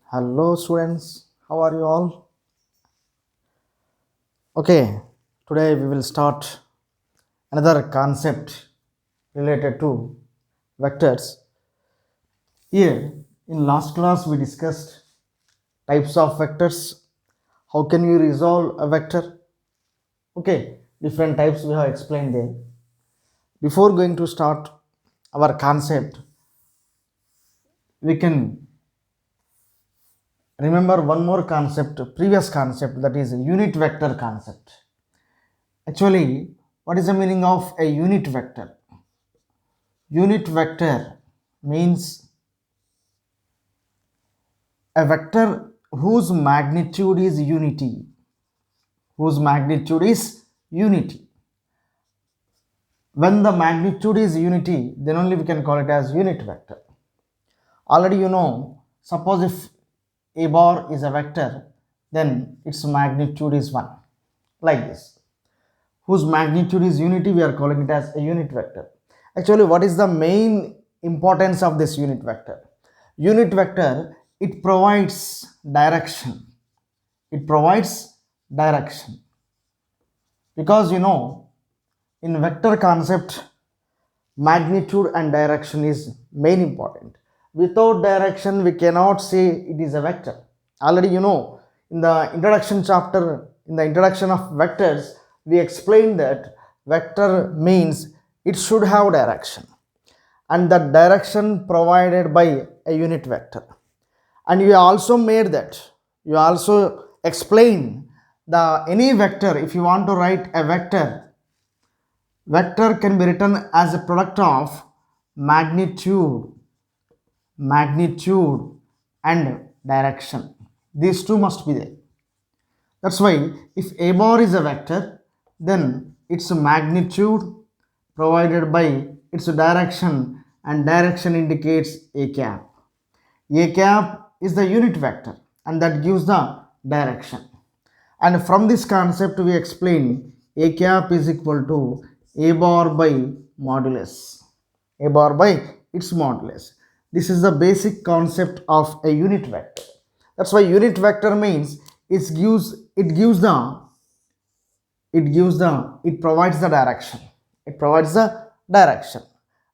Hello students, how are you all? Okay, today we will start another concept related to vectors. Here in last class we discussed types of vectors. How can we resolve a vector? Okay, different types we have explained there. Before going to start our concept, we can remember one more concept, previous concept, that is a unit vector concept. Actually, what is the meaning of a unit vector? Unit vector means a vector whose magnitude is unity. Whose magnitude is unity. When the magnitude is unity, then only we can call it as unit vector. Already you know, suppose if a bar is a vector, then its magnitude is 1. Like this. Whose magnitude is unity, we are calling it as a unit vector. Actually, what is the main importance of this unit vector? Unit vector, it provides direction. It provides direction. Because you know, in vector concept, magnitude and direction is main important. Without direction, we cannot say it is a vector. Already you know, in the introduction chapter, in the introduction of vectors, we explained that vector means it should have direction, and the direction provided by a unit vector. And you also made that, you also explain the any vector. If you want to write a vector, vector can be written as a product of magnitude and direction. These two must be there. That's why if a bar is a vector, then its magnitude provided by its direction, and direction indicates a cap. A cap is the unit vector, and that gives the direction. And from this concept we explain a cap is equal to a bar by modulus. A bar by its modulus. This is the basic concept of a unit vector. That's why unit vector means it provides the direction. It provides the direction.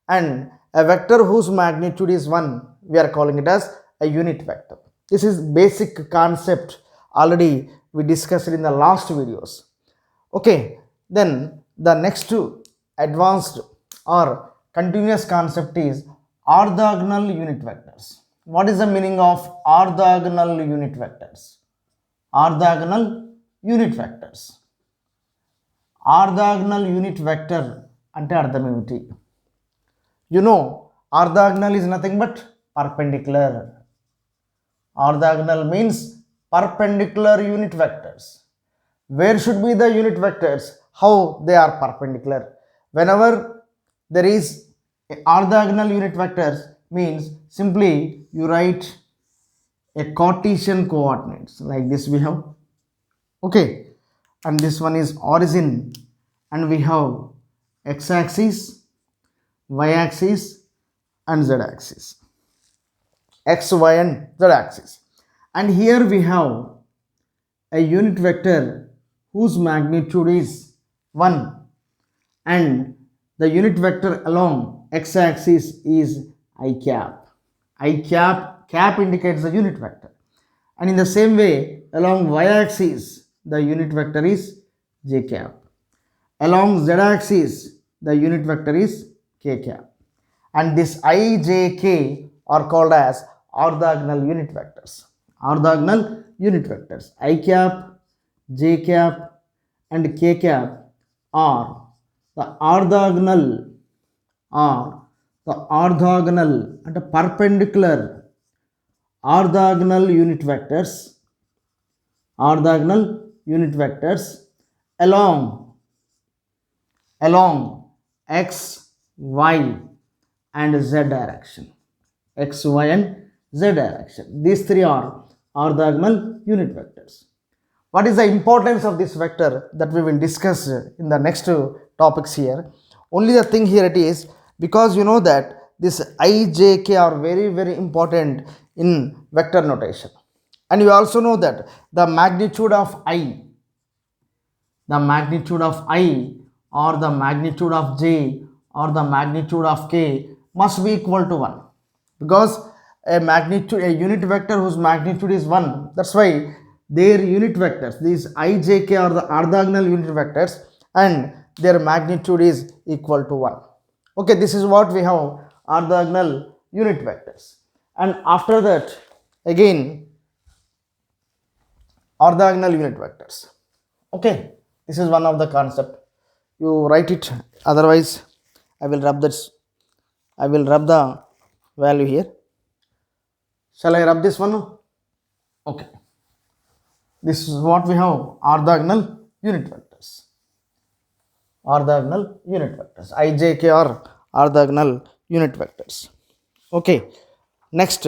And a vector whose magnitude is 1, we are calling it as a unit vector. This is basic concept, already we discussed it in the last videos. Okay, then the next advanced or continuous concept is orthogonal unit vectors. What is the meaning of orthogonal unit vectors? Orthogonal unit vectors. Orthogonal unit vector అంటే అర్థం ఏమిటి? You know, orthogonal is nothing but perpendicular. Orthogonal means perpendicular unit vectors. Where should be the unit vectors? How they are perpendicular? Whenever there is orthogonal unit vectors, means simply you write a Cartesian coordinates like this we have. Okay, and this one is origin, and we have x-axis, y-axis and z-axis. X, y and z-axis. And here we have a unit vector whose magnitude is 1, and the unit vector along x-axis is I cap. I cap indicates the unit vector. And in the same way, along y-axis, the unit vector is j cap. Along z-axis, the unit vector is k cap. And this I, j, k are called as orthogonal unit vectors. Orthogonal unit vectors. I cap, j cap and k cap are the orthogonal and perpendicular orthogonal unit vectors along x, y and z direction. X, y and z direction. These three are orthogonal unit vectors. What is the importance of this vector that we will discuss in the next topics here? Only the thing here it is, because you know that this I, j, k are very important in vector notation. And you also know that the magnitude of I, or the magnitude of j or the magnitude of k must be equal to 1, because a unit vector whose magnitude is 1, that's why their unit vectors, these I, j, k are the orthogonal unit vectors, and their magnitude is equal to 1. Okay, this is what we have, orthogonal unit vectors. And after that, again, orthogonal unit vectors. Okay, this is one of the concept. You write it, otherwise I will rub the value here. Shall I rub this one? Okay, this is what we have, orthogonal unit vectors. I, j, k are orthogonal unit vectors. Okay, next,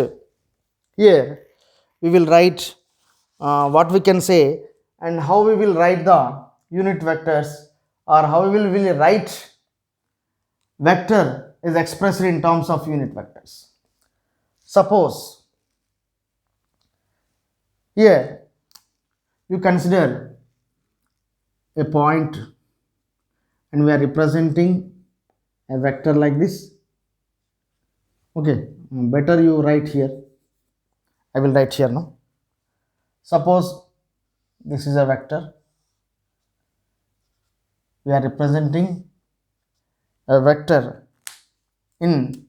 here we will write what we can say, and how we will write the unit vectors, or how we will write vector is expressed in terms of unit vectors. Suppose here you consider a point and we are representing a vector like this. Okay, better you write here. I will write here now. Suppose this is a vector. We are representing a vector in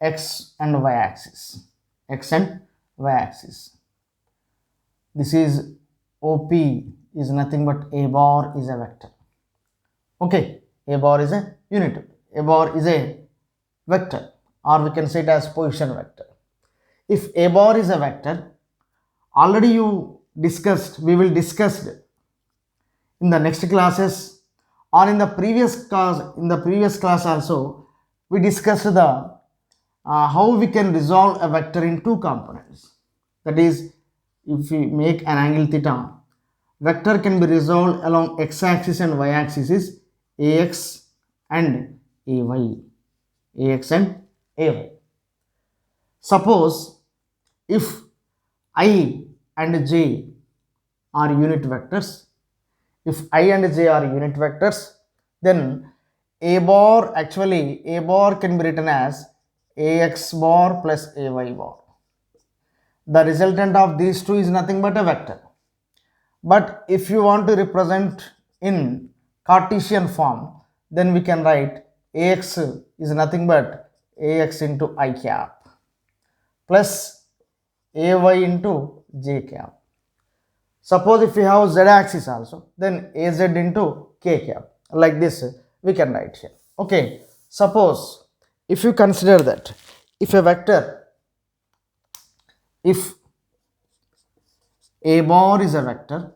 x and y axis. This is OP is nothing but A bar is a vector. Okay, A bar is a unit. A bar is a vector, or we can say it as position vector. If A bar is a vector, already we will discuss in the next classes, or in the previous class also, we discussed the how we can resolve a vector in two components. That is, if we make an angle theta, vector can be resolved along x-axis and y-axis is ax and ay. Suppose if I and j are unit vectors, then A bar can be written as ax bar plus ay bar. The resultant of these two is nothing but a vector. But if you want to represent in Cartesian form, then we can write ax is nothing but ax into I cap plus ay into j cap. Suppose if we have z axis also, then az into k cap. Like this we can write here. Okay, suppose if you consider that if A bar is a vector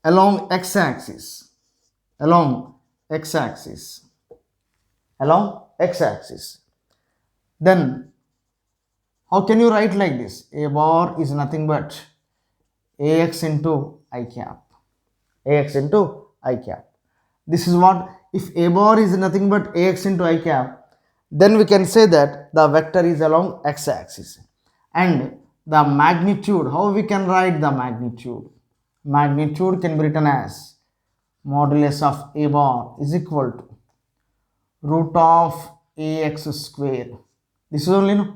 along x-axis, then how can you write like this? A bar is nothing but ax into I cap. This is what, if A bar is nothing but ax into I cap, then we can say that the vector is along x-axis. And the magnitude, how we can write the magnitude? Magnitude can be written as modulus of A bar is equal to root of ax square. This is only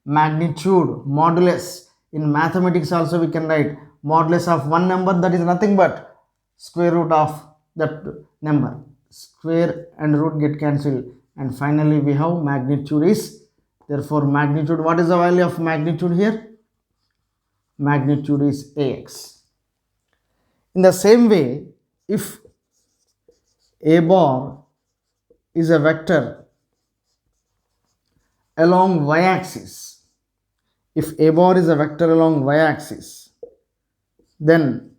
magnitude, modulus. In mathematics also we can write modulus of one number, that is nothing but square root of that number. Square and root get cancelled, and finally we have magnitude is, therefore magnitude, what is the value of magnitude here? Magnitude is ax. In the same way, if A bar is a vector along y-axis, then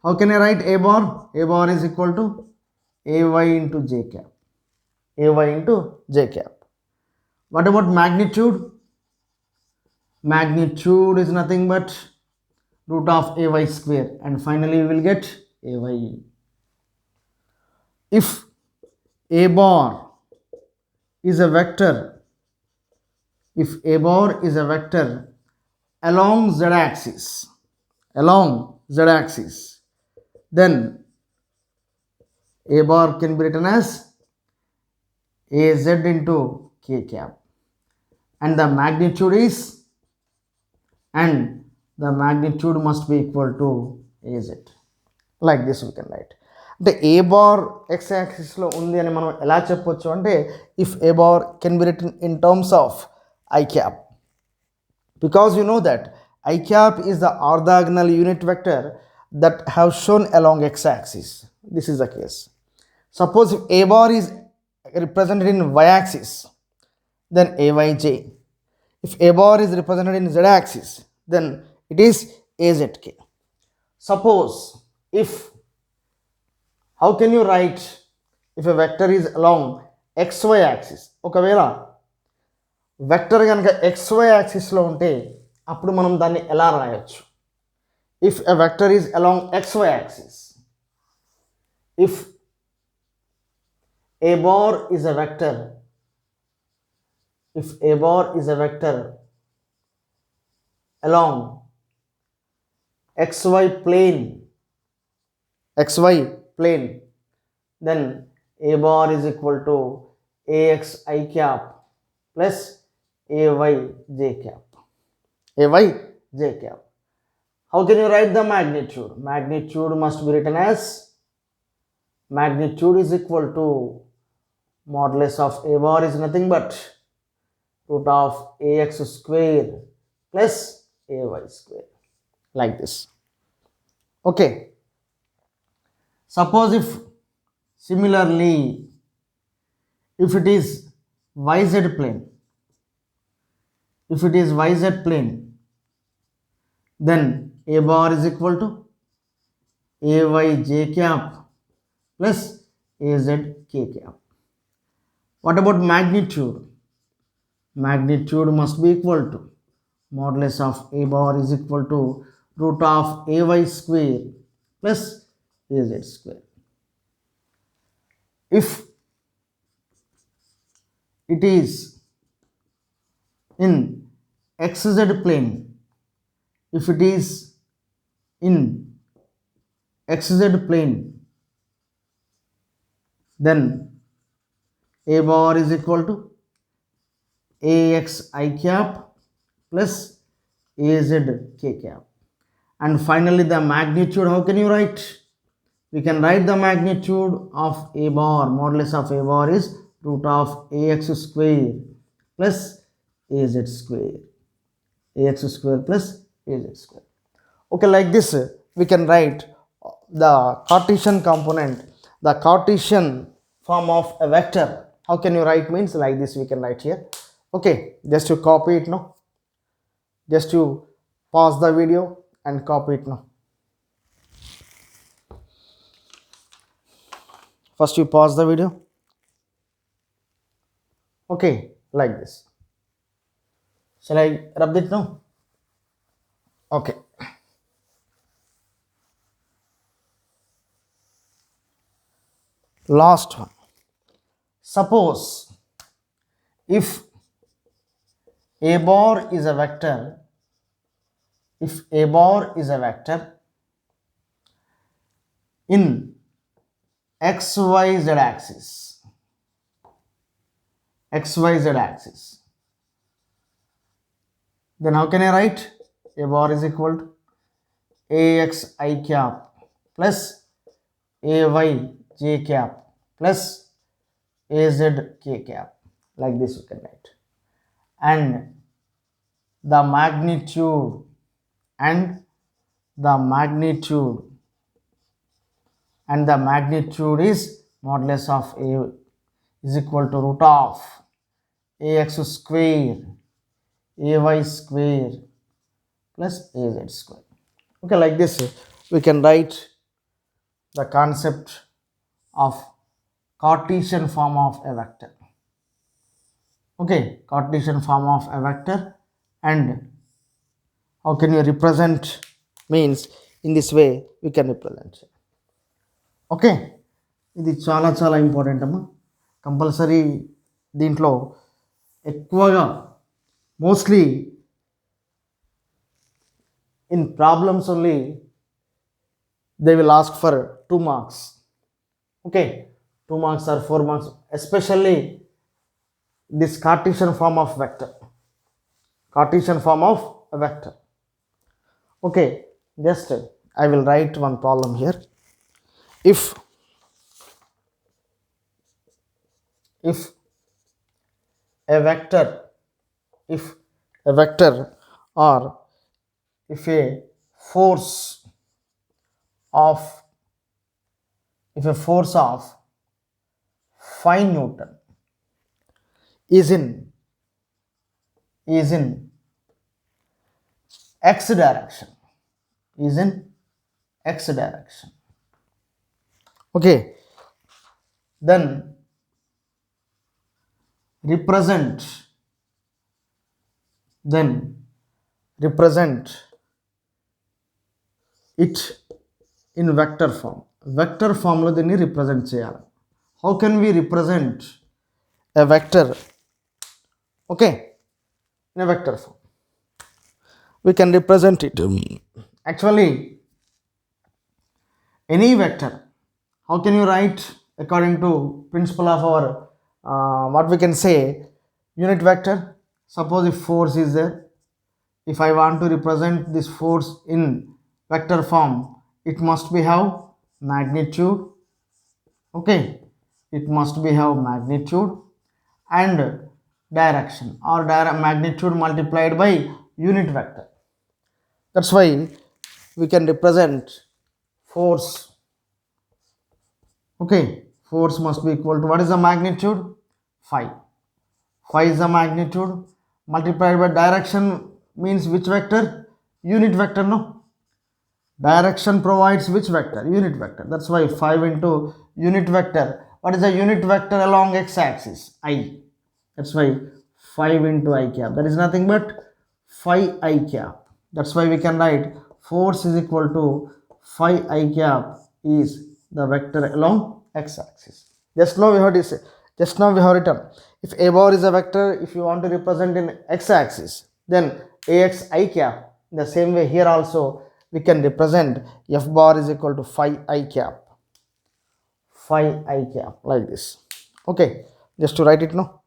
how can I write A bar? A bar is equal to ay into j cap. What about magnitude? Magnitude is nothing but root of ay square, and finally we will get ay. If A bar is a vector if a bar is a vector along z axis, then a bar can be written as az into k cap, and the magnitude must be equal to az. Like this we can write. The a bar x axis lo undi ani manam ela cheppochu ante if a bar can be written in terms of I cap, because you know that I cap is the orthogonal unit vector that have shown along x axis. This is the case. Suppose if a bar is represented in y axis, then ayj. If a bar is represented in z axis, then it is azk. Suppose if, how can you write if a vector is along xy axis? ఒకవేళ vector కనుక xy యాక్సిస్లో ఉంటే అప్పుడు మనం దాన్ని ఎలా రాయొచ్చు? If a vector is along xy axis, if a bar is a vector, if a bar is a vector along xy plane, then a bar is equal to ax I cap plus ay j cap. How can you write the magnitude? Magnitude must be written as, magnitude is equal to modulus of a bar is nothing but root of ax square plus ay square, like this. Okay. Suppose if similarly if it is yz plane, then a bar is equal to ay j cap plus az k cap. What about magnitude? Magnitude must be equal to modulus of a bar is equal to root of ay square plus az square. If it is in xz plane, then a bar is equal to ax I cap plus az k cap. And finally the magnitude, how can you write? We can write the magnitude of a bar, modulus of a bar is root of ax square plus az square, Okay, like this we can write the Cartesian component, the Cartesian form of a vector. How can you write? Means like this we can write here. Okay, just to copy it now, just to pause the video and copy it now. First you pause the video. Okay, like this. Shall I rub it now? Okay. Last one. Suppose if a bar is a vector, in xyz axis, then how can I write? A bar is equal to ax I cap plus ay j cap plus az k cap, like this you can write. And the magnitude is modulus of a is equal to root of ax square ay square plus az square. Okay, like this we can write the concept of Cartesian form of a vector. Okay, Cartesian form of a vector. And how can you represent? Means in this way we can represent. Okay, ఇది చాలా important అమ్మా. Compulsory దీంట్లో ఎక్కువగా mostly in problems only they will ask for 2 marks. Okay, 2 marks or 4 marks, especially this Cartesian form of vector. Cartesian form of a vector. Okay, just I will write one problem here. If a vector, if a vector or if a force of if a force of 5 Newton is in x direction, is in x direction. Okay, then represent it in vector form. Vector form లో దీన్ని represent చేయాలి. How can we represent a vector? Okay, in a vector form we can represent it. Actually, any vector, how can you write according to principle of our what we can say unit vector? Suppose if force is there, if I want to represent this force in vector form, it must be have magnitude. Okay, it must be have magnitude and direction, or magnitude multiplied by unit vector. That's why we can represent force. Okay, force must be equal to, what is the magnitude? 5. 5 is the magnitude, multiplied by direction means which vector? Unit vector, no? Direction provides which vector? Unit vector. That's why 5 into unit vector. What is the unit vector along x-axis? I. That's why 5 into I cap. That is nothing but 5 I cap. That's why we can write force is equal to 5 I cap is the vector along x-axis. Just now we have written, if a bar is a vector, if you want to represent in x-axis, then ax I cap. In the same way here also we can represent f bar is equal to 5 I cap. 5 I cap, like this. Okay, just to write it now.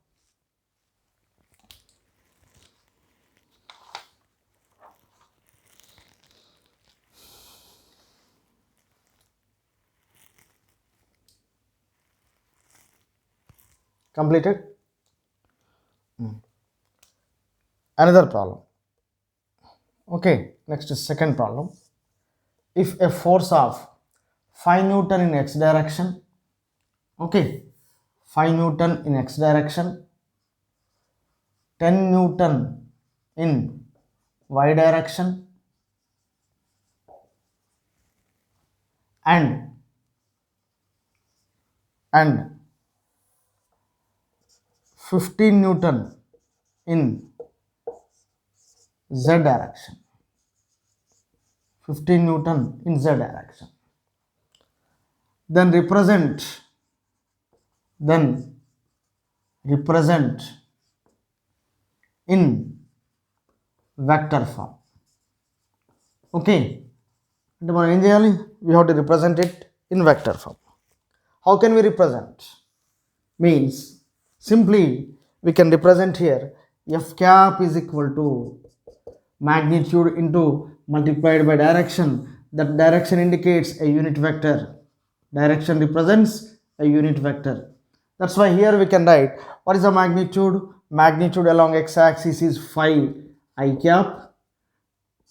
Completed. Another problem. Okay, next is second problem. If a force of 5 Newton in x direction, okay, 5 Newton in x direction, 10 Newton in y direction, and 15 Newton in z direction. 15 Newton in z direction. Then represent in vector form. Okay, అంటే మనం ఏం చేయాలి? We have to represent it in vector form. How can we represent? Means simply we can represent here f cap is equal to magnitude into multiplied by direction. That direction indicates a unit vector. Direction represents a unit vector. That's why here we can write, what is the magnitude? Magnitude along x-axis is 5 I cap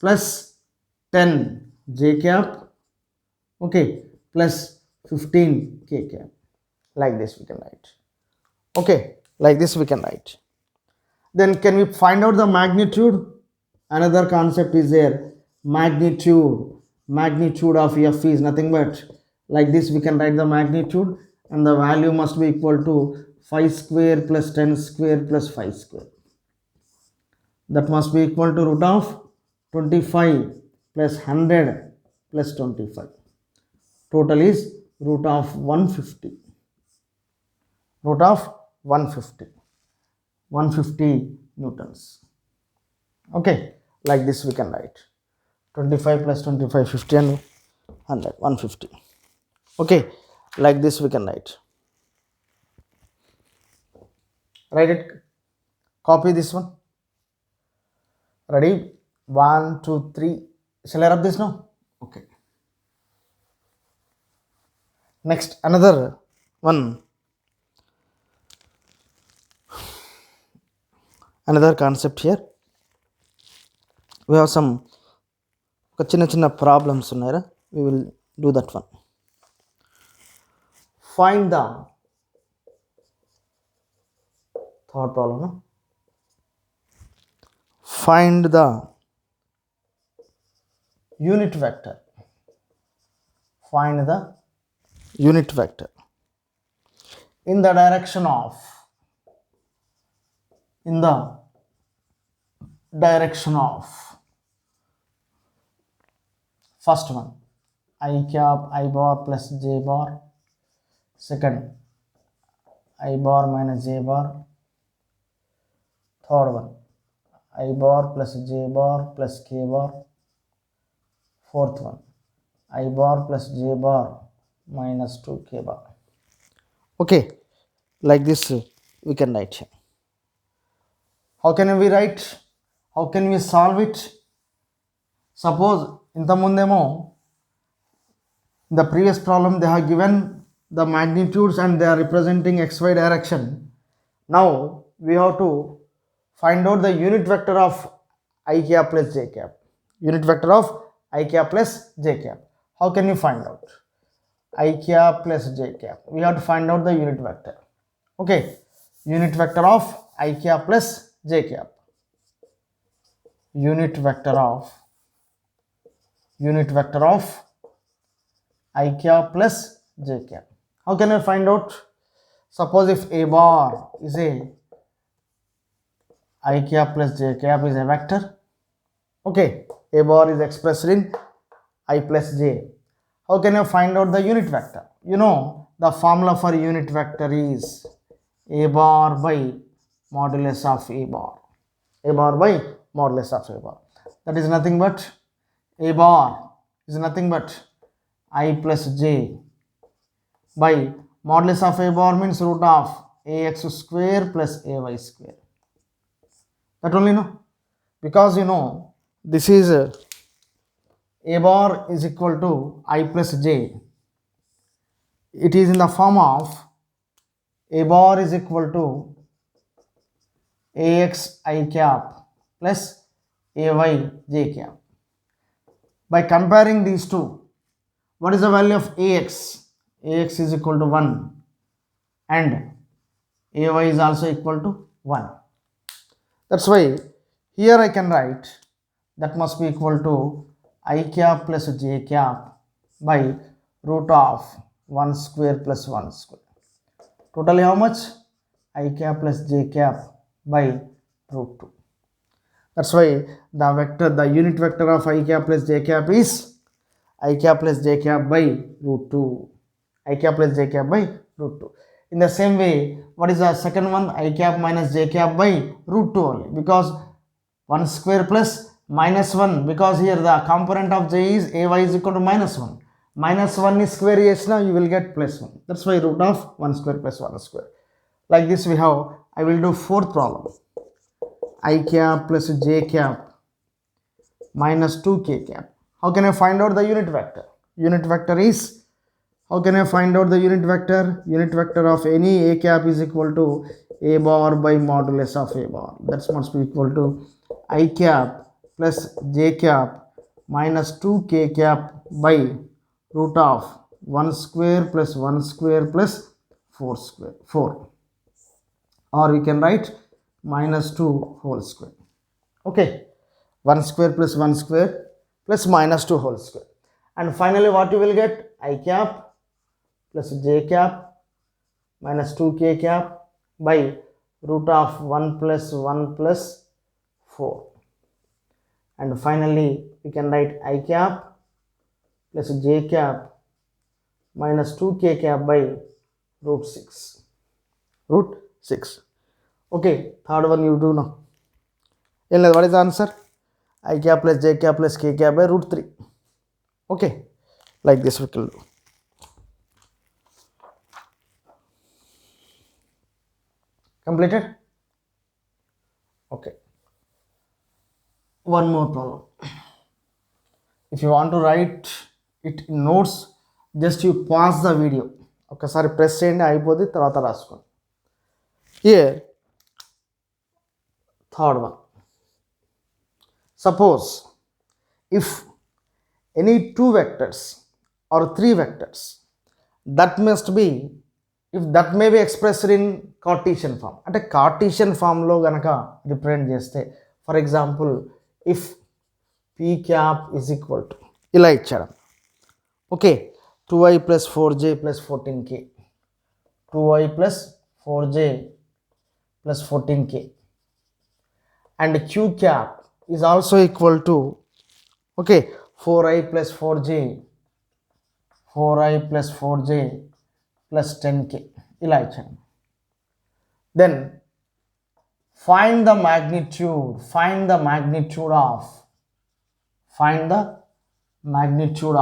plus 10 j cap, okay, plus 15 k cap. Like this we can write. Okay, like this we can write. Then can we find out the magnitude? Another concept is there. Magnitude of f is nothing but, like this we can write the magnitude, and the value must be equal to 5 square plus 10 square plus 5 square. That must be equal to root of 25 plus 100 plus 25. Total is root of 150. Root of 150 Newtons. Okay, like this we can write 25 plus 25, 50 and 100, 150. Okay, like this we can write it, copy this one. Ready? 1, 2, 3. Shall I rub this now? Okay. Next, another one, another concept here. We have some చిన్న problems ఉన్నాయా, we will do that one. Find the third problem, no? Find the unit vector. Find the unit vector in the direction of first one, I cap I bar plus j bar. Second, I bar minus j bar. Third one, I bar plus j bar plus k bar. Fourth one, I bar plus j bar minus 2k bar. Okay, like this we can write here. How can we write? How can we solve it? Suppose ఇంతకుముందేమో in the previous problem they have given the magnitudes and they are representing xy direction. Now we have to find out the unit vector of I cap plus j cap. Unit vector of I cap plus j cap. How can you find out? I cap plus j cap. We have to find out the unit vector. Okay, unit vector of I cap plus j cap. Unit vector of I cap plus j cap. How can I find out? Suppose if a bar is a I cap plus j cap is a vector. Okay, a bar is expressed in I plus j. How can I find out the unit vector? You know the formula for unit vector is a bar by modulus of a bar. A bar by modulus of a bar. That is nothing but a bar is nothing but I plus j by modulus of a bar means root of ax square plus ay square. That only, no? Because you know this is a bar is equal to I plus j. It is in the form of a bar is equal to ax I cap plus ay j cap. By comparing these two, what is the value of ax? Ax is equal to 1 and ay is also equal to 1. That's why here I can write that must be equal to I cap plus j cap by root of 1 square plus 1 square. Totally how much? I cap plus j cap by root 2. That's why the unit vector of I cap plus j cap is I cap plus j cap by root 2. I cap plus j cap by root 2. In the same way, what is the second one? I cap minus j cap by root 2 only, because 1 square plus minus 1, because here the component of j is ay is equal to minus 1. Minus 1 is square, yes, now you will get plus 1. That's why root of 1 square plus 1 square. Like this we have, I will do fourth problem. I cap plus j cap minus 2k cap. How can I find out the unit vector? Unit vector is, how can I find out the unit vector? Unit vector of any a cap is equal to a bar by modulus of a bar. That must be equal to I cap plus j cap minus 2k cap by root of 1 square plus 1 square plus 4 square 4, or we can write minus 2 whole square. Okay, 1 square plus 1 square plus minus 2 whole square. And finally what you will get? I cap plus j cap minus 2k cap by root of 1 plus 1 plus 4. And finally we can write I cap plus j cap minus 2k cap by root 6. Okay, third one you do now. What is the answer? I cap plus j cap plus k cap by root 3. Okay, like this we can do. Completed? Okay. One more problem. If you want to write it in notes, just you pause the video. ఒకసారి press చేయండి, అయిపోతే తర్వాత రాసుకోండి. Here, third one. Suppose if any two vectors or three vectors that may be expressed in Cartesian form. అంటే Cartesian form లో గనక represent చేస్తే, for example if p cap is equal to ఇలా ఇచ్చాడు. Okay, 2i plus 4j plus 14k, 2i plus 4j plus 14k, and q cap is also equal to, okay, 4i plus 4j, 4i plus 4j plus 10k ఇలా ఇచ్చాను. Then find the magnitude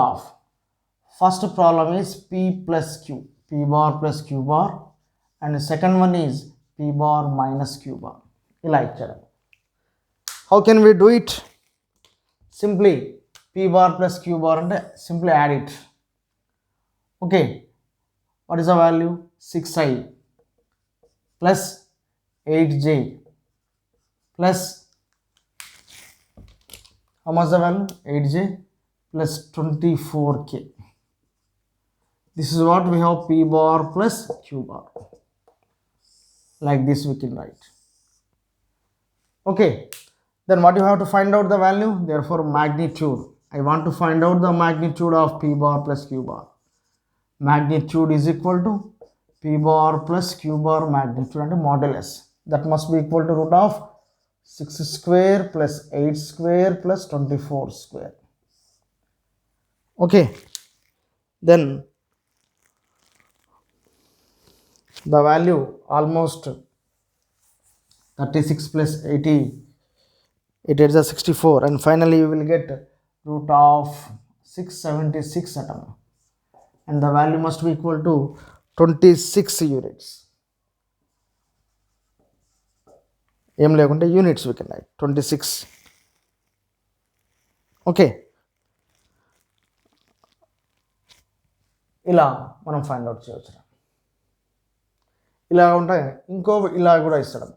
of first problem is p plus q, p bar plus q bar, and the second one is p bar minus q bar ఇలా ఇచ్చాడు. How can we do it? Simply p bar plus q bar and simply add it. Okay, what is the value? 6i plus 8j plus, how much the value? 8j plus 24k. This is what we have, p bar plus q bar. Like this we can write. Okay, then what you have to find out the value? Therefore magnitude. I want to find out the magnitude of p bar plus q bar. Magnitude is equal to p bar plus q bar magnitude and modulus. That must be equal to root of 6 square plus 8 square plus 24 square. Okay, then the value almost 36 plus 80, it is a 64, and finally you will get root of 676 atom, and the value must be equal to 26 units. ఏం లేకుంటే units we can write 26. Okay, ఇలా మనం find out చేయవచ్చు. ఇలా ఉంటే ఇంకో ఇలా కూడా ఇస్తాడు.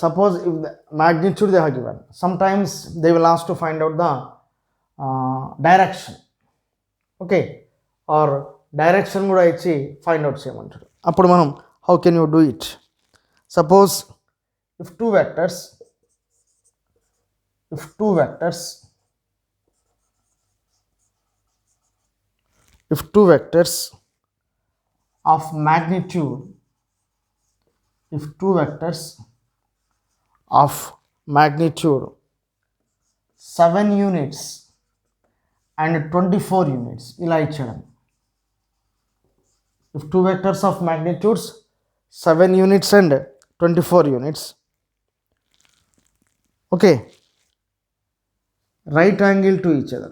Suppose if the magnitude they have given, sometimes they will ask to find out the direction. Okay, or direction కూడా ఇచ్చి ఫైండ్ అవుట్ చేయమంటాడు. అప్పుడు మనం how can you do it? Suppose if two vectors of magnitude 7 units and 24 units ఇలా ఇచ్చాడు. If two vectors of magnitudes 7 units and 24 units, okay, right angle to each other,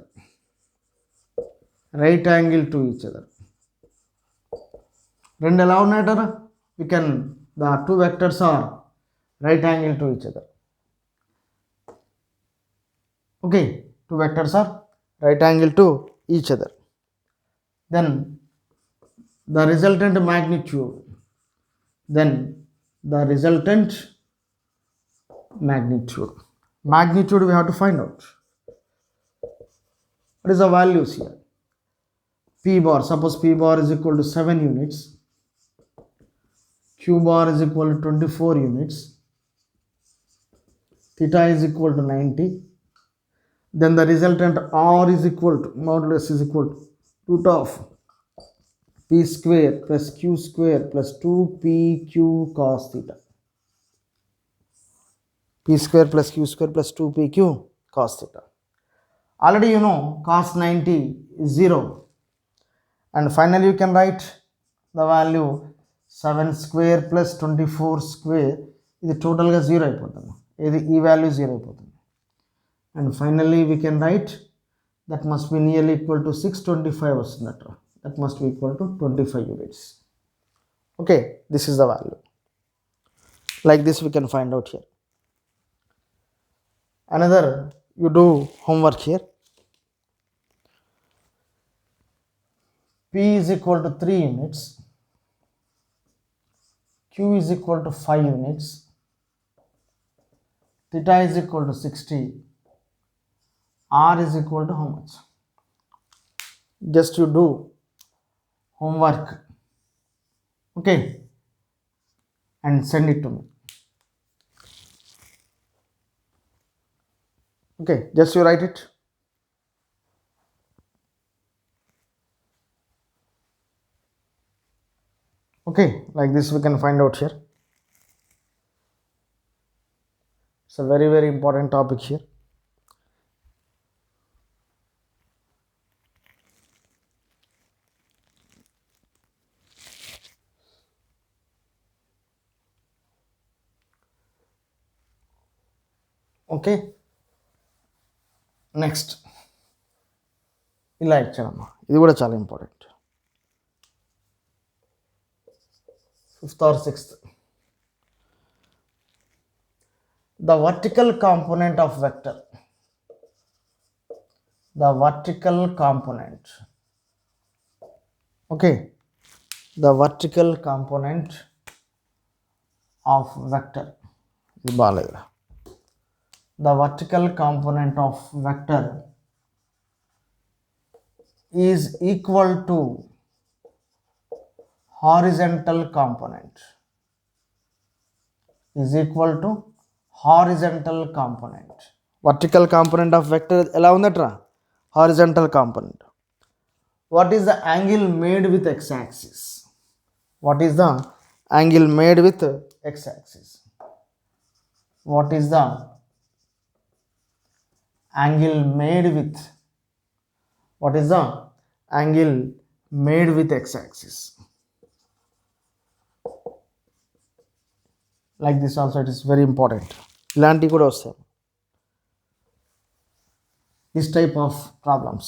రెండు ఎలా ఉన్నాయట? we can, the two vectors are right angle to each other. Okay, two vectors are right angle to each other. Then the resultant magnitude we have to find out. What is the values here? P bar, suppose P bar is equal to 7 units, Q bar is equal to 24 units, theta is equal to 90, then the resultant R is equal to, modulus is equal to root of p square plus q square plus 2pq cos theta. P square plus q square plus 2pq cos theta. Already you know cos 90 is 0, and finally you can write the value 7 square plus 24 square ఇది టోటల్గా zero అయిపోతుంది, ఇది ఈ value zero అయిపోతుంది. And finally we can write that must be nearly equal to 625 వస్తుందట. That must be equal to 25 units. Okay, this is the value. Like this we can find out here. Another, you do homework here. P is equal to 3 units, Q is equal to 5 units, theta is equal to 60, R is equal to how much? Just you do homework, okay, and send it to me. Okay, just you write it. Okay, like this we can find out here. It's a very, very important topic here. Okay, next ఇలా ఇచ్చాడమ్మా, ఇది కూడా చాలా important. 5th or 6th, the vertical component of vector, the vertical component, okay, the vertical component of vector, ఇది బాగాలేదురా. The vertical component of vector is equal to horizontal component, is equal to horizontal component. Vertical component of vector ఎలా ఉందట్రా? Horizontal component. What is the angle made with x-axis? What is the angle made with x-axis? What is the angle made with, what is the angle made with x-axis? Like this also it is very important. ఇలాంటివి కూడా వస్తాయి, this type of problems.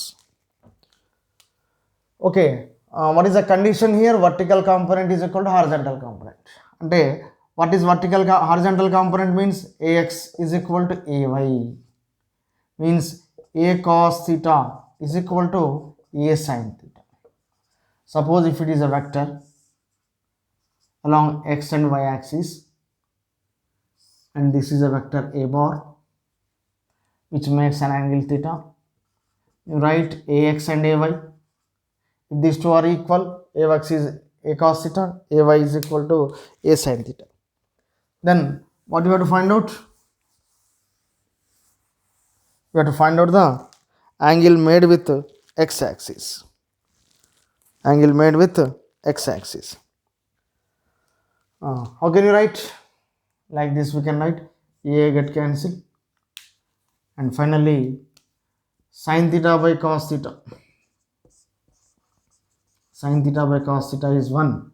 Okay, what is the condition here? Vertical component is equal to horizontal component. అంటే what is vertical horizontal component means ax is equal to ay, means a cos theta is equal to a sin theta. Suppose if it is a vector along x and y axis, and this is a vector a bar which makes an angle theta, you write ax and ay. If these two are equal, ax is a cos theta, ay is equal to a sin theta. Then what you have to find out? We have to find out the angle made with x-axis. Angle made with x-axis. How can you write? Like this we can write a get cancelled, and finally sin theta by cos theta. Sin theta by cos theta is 1.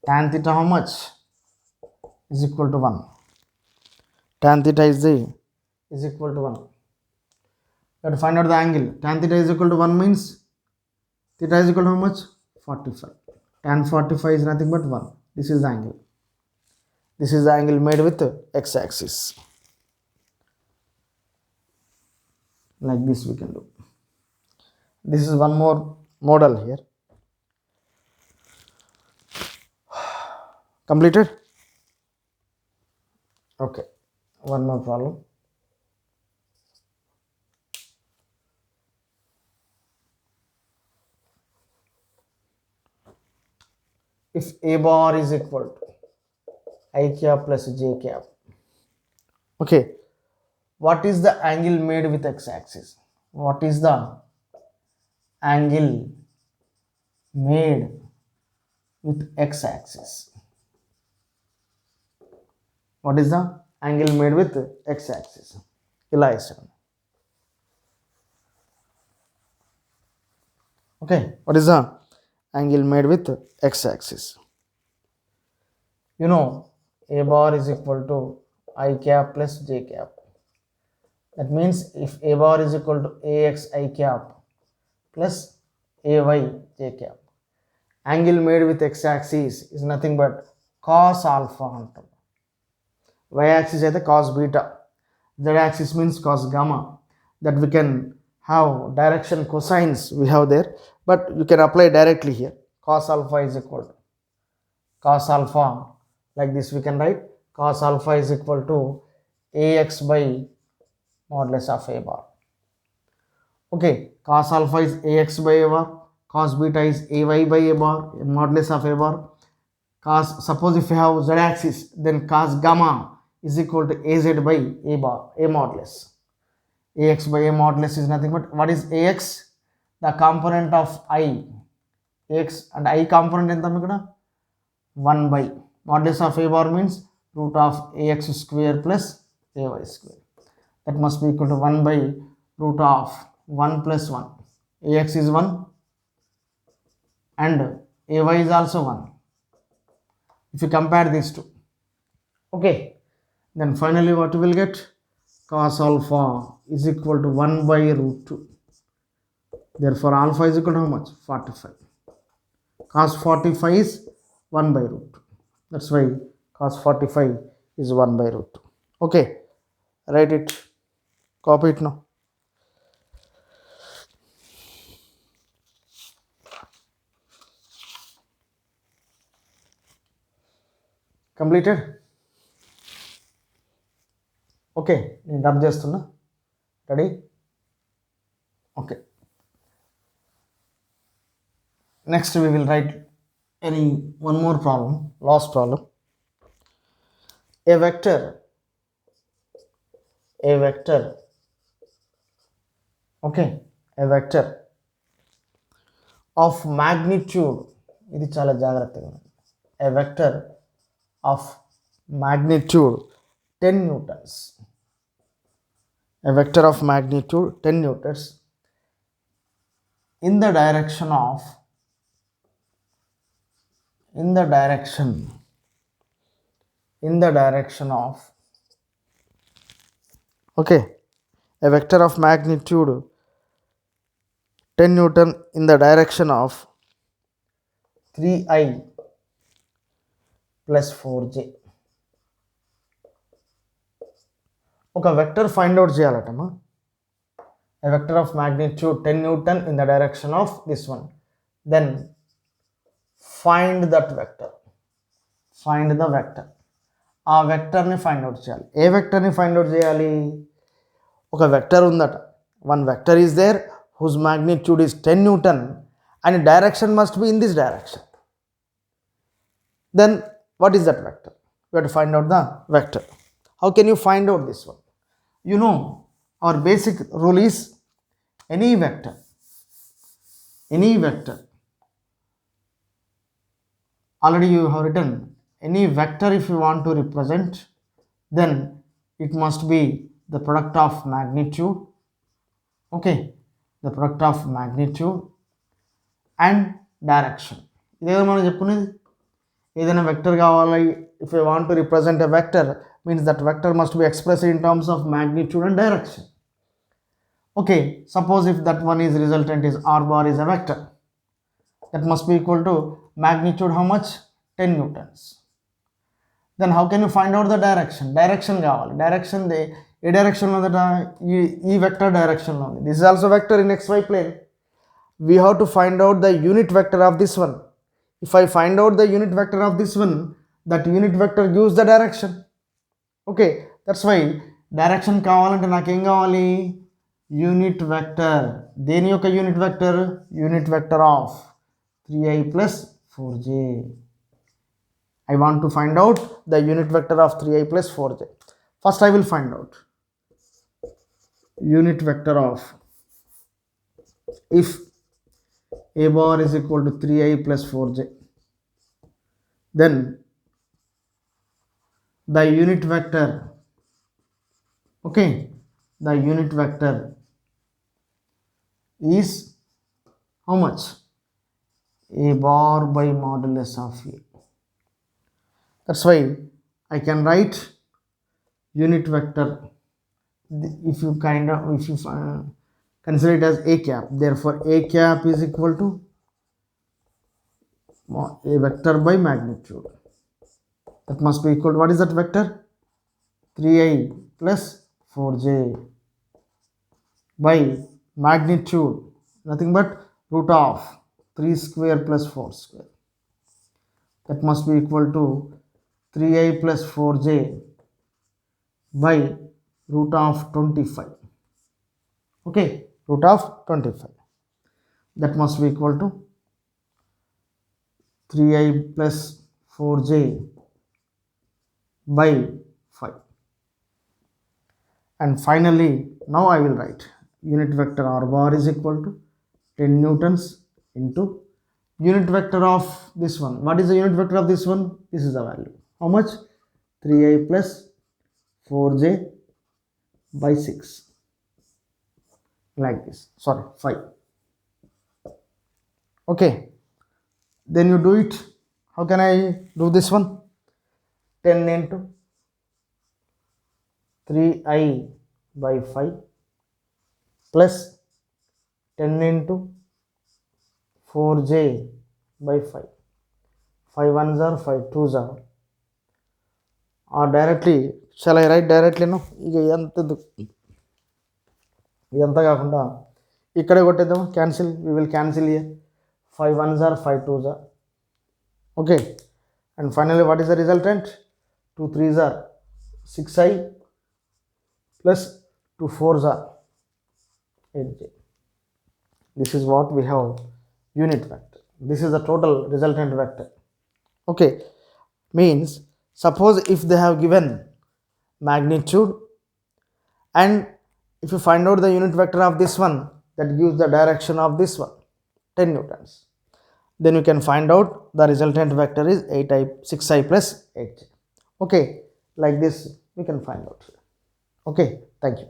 Tan theta how much? Is equal to 1. Tan theta is equal to 1. You have to find out the angle. Tan theta is equal to 1 means theta is equal to how much? 45. Tan 45 is nothing but 1. This is the angle. This is the angle made with x-axis. Like this we can do. This is one more model here. Completed? Okay. One more problem. If a bar is equal to I cap plus j cap, okay, what is the angle made with x-axis? What is the angle made with x-axis? What is the angle made with x-axis? ఇలా ఇస్తాను. Okay, what is the angle made with x-axis? You know, a bar is equal to I cap plus j cap. That means if a bar is equal to ax I cap plus ay j cap, angle made with x axis is nothing but cos alpha antam. Y axis అయితే cos beta, z axis means cos gamma. That we can have direction cosines we have there, but you can apply directly here. Cos alpha is equal to cos alpha, like this we can write cos alpha is equal to ax by modulus of a bar. Okay, cos alpha is ax by a bar, cos beta is ay by a bar, modulus of a bar. Cos, suppose if you have z axis, then cos gamma is equal to az by a bar, a modulus. Ax by a modulus is nothing but, what is ax? The component of I. Ax and I component ఎంత ఇక్కడ 1 by modulus of a bar means root of ax square plus ay square. That must be equal to 1 by root of 1 plus 1. Ax is 1 and ay is also 1. If you compare these two, okay, then finally what you will get? Cos alpha is equal to 1 by root 2. Therefore alpha is equal to how much? 45. Cos 45 is 1 by root 2. That's why cos 45 is 1 by root 2. Okay, write it, copy it now. Completed? Okay, నేను rub చేస్తున్నా. Ready? Okay, next we will write one more problem, last problem. A vector okay, a vector of magnitude, ఇది చాలా జాగ్రత్తగా ఉంది. A vector of magnitude 10 newtons, a vector of magnitude 10 newtons in the direction of okay, a vector of magnitude 10 newton in the direction of 3i plus 4j. ఒక vector find out చేయాలటమ్మా. a vector of magnitude 10 newton in the direction of this one, then find that vector, find the vector. ఆ వెక్టర్ని find out చేయాలి. ఏ వెక్టర్ని find out చేయాలి? ఒక vector ఉందట, one vector is there whose magnitude is 10 newton and direction must be in this direction. Then what is that vector? We have to find out the vector. How can you find out this one? You know, our basic rule is any vector, already you have written, any vector if you want to represent, then it must be the product of magnitude, okay, the product of magnitude and direction. ఇదేదో మనం చెప్పుకునేది, ఏదైనా vector కావాలి, if you want to represent a vector, means that vector must be expressed in terms of magnitude and direction. Okay, suppose if that one is resultant is r bar is a vector, that must be equal to magnitude how much? 10 newtons. Then how can you find out the direction? Direction కావాలి. Direction ఏ డైరెక్షన్లో ఉందట? ఈ vector డైరెక్షన్లో ఉంది. This is also vector in xy plane. We have to find out the unit vector of this one. If I find out the unit vector of this one, that unit vector gives the direction. Okay, that's why direction కావాలంటే నాకేం కావాలి? Unit vector. దేని యొక్క unit vector? Unit vector of 3i plus 4j. I want to find out the unit vector of 3i plus 4j. First I will find out unit vector of, if a bar is equal to 3i plus 4j, then the unit vector, okay, the unit vector is how much? A bar by modulus of a. That's why I can write unit vector if you consider it as a cap. Therefore a cap is equal to a vector by magnitude. That must be equal to, what is that vector? 3i plus 4j by magnitude, nothing but root of 3 square plus 4 square. That must be equal to 3i plus 4j by root of 25. Okay, root of 25. That must be equal to 3i plus 4j by 5. And finally, now I will write unit vector r bar is equal to 10 newtons into unit vector of this one. What is the unit vector of this one? This is the value. How much? 3i plus 4j by 6, like this. Sorry, 5. Okay, then you do it. How can I do this one? 10 into 3i by 5 plus 10 into 4j by 5. 5 ones are 5 twos are, or directly, shall I write directly? No, ఇదంతా కాకుండా ఇక్కడే కొట్టేద్దాం, cancel, we will cancel here. 5 ones are 5 twos are. Okay, and finally what is the resultant? 2 threes are 6i plus 2 fours are 8j. This is what we have unit vector. This is the total resultant vector. Okay, means suppose if they have given magnitude, and if you find out the unit vector of this one, that gives the direction of this one, 10 newtons, then you can find out the resultant vector is 6i plus 8j. Okay, like this we can find out. Okay, thank you.